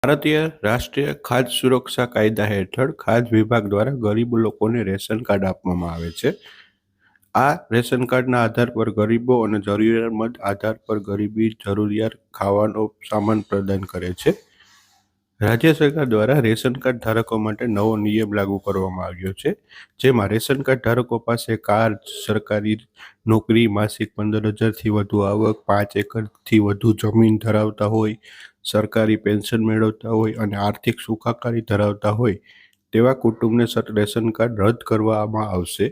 ભારતીય રાષ્ટ્રીય ખાદ્ય સુરક્ષા કાયદા હેઠળ ખાદ્ય વિભાગ દ્વારા ગરીબ લોકોને રેશન કાર્ડ આપવામાં આવે છે. આ રેશન કાર્ડના આધાર પર ગરીબો અને જરૂરિયાતમંદ આધાર પર ગરીબી જરૂરિયાત ખાવાનો સામાન પ્રદાન કરે છે. રાજ્ય સરકાર દ્વારા રેશન કાર્ડ ધારકો માટે નવો નિયમ લાગુ કરવામાં આવ્યો છે, જેમાં રેશન કાર્ડ ધારકો પાસે કાર, સરકારી નોકરી, માસિક 15,000થી વધુ આવક, 5 એકરથી વધુ જમીન ધરાવતા હોય, સરકારી પેન્શન મેળવતા હોય અને આર્થિક સુખાકારી ધરાવતા હોય તેવા કુટુંબને રેશન કાર્ડ રદ કરવામાં આવશે.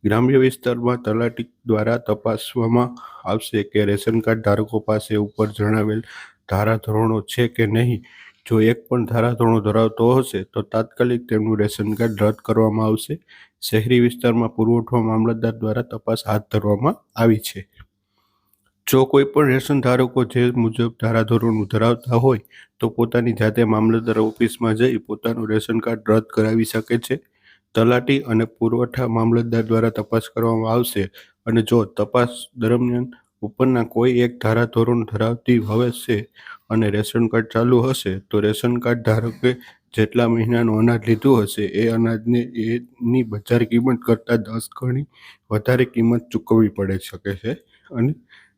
ગ્રામ્ય વિસ્તારમાં તલાટી દ્વારા તપાસવામાં આવશે કે રેશન કાર્ડ ધારકો પાસે ઉપર જણાવેલ ધારાધોરણો છે કે નહીં. જો એક પણ ધારાધોરણો ધરાવતો હશે તો તાત્કાલિક તેમનું રેશન કાર્ડ રદ કરવામાં આવશે. શહેરી વિસ્તારમાં પુરવઠા મામલતદાર દ્વારા તપાસ હાથ ધરવામાં આવી છે. જો કોઈ પણ રેશન ધારકો જે મુજબ ધારાધોરણો ધરાવતા હોય તો પોતાની જાતે મામલતદાર ઓફિસમાં જઈ પોતાનું રેશન કાર્ડ રદ કરાવી શકે છે. તલાટી અને પુરવઠા મામલતદાર દ્વારા તપાસ કરવામાં આવશે અને જો તપાસ દરમિયાન ઉપરના કોઈ એક ધારાધોરણ ધરાવતી હશે અને રેશન કાર્ડ ચાલુ હશે તો રેશન કાર્ડ ધારકે જેટલા મહિનાનું અનાજ લીધું હશે એ અનાજને એની બજાર કિંમત કરતાં 10 ગણી વધારે કિંમત ચૂકવવી પડે શકે છે અને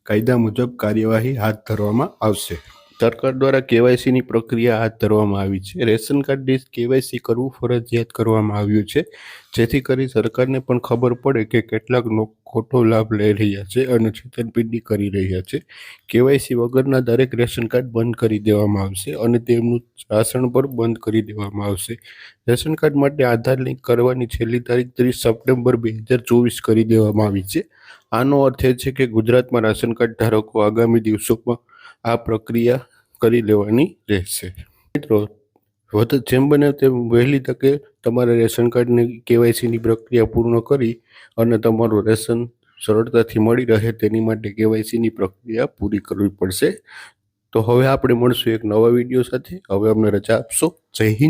કાયદા મુજબ કાર્યવાહી હાથ ધરવામાં આવશે. સરકાર દ્વારા કેવાયસીની પ્રક્રિયા હાથ ધરવામાં આવી છે. રેશન કાર્ડ દીઠ કેવાયસી કરવું ફરજિયાત કરવામાં આવ્યું છે, જેથી કરી સરકારને પણ ખબર પડે કે કેટલાક લોકો ખોટો લાભ લઈ રહ્યા છે અને છેતરપિંડી કરી રહ્યા છે. કેવાયસી વગરના દરેક રેશન કાર્ડ બંધ કરી દેવામાં આવશે અને તેમનું રાશન પણ બંધ કરી દેવામાં આવશે. રેશન કાર્ડ માટે આધાર લિંક કરવાની છેલ્લી તારીખ 30 સપ્ટેમ્બર 2024 કરી દેવામાં આવી છે. આનો અર્થ એ છે કે ગુજરાતમાં રાશન કાર્ડ ધારકો આગામી દિવસોમાં આ પ્રક્રિયા કરી લેવાની રહેશે. મિત્રો, જેમ બને તેમ વહેલી તકે તમારા રેશન કાર્ડની કેવાયસીની પ્રક્રિયા પૂર્ણ કરી અને તમારું રેશન સરળતાથી મળી રહે તેની માટે કેવાયસીની પ્રક્રિયા પૂરી કરવી પડશે. તો હવે આપણે મળશું એક નવા વિડીયો સાથે. હવે અમને રજા આપશો. જય હિન્દ.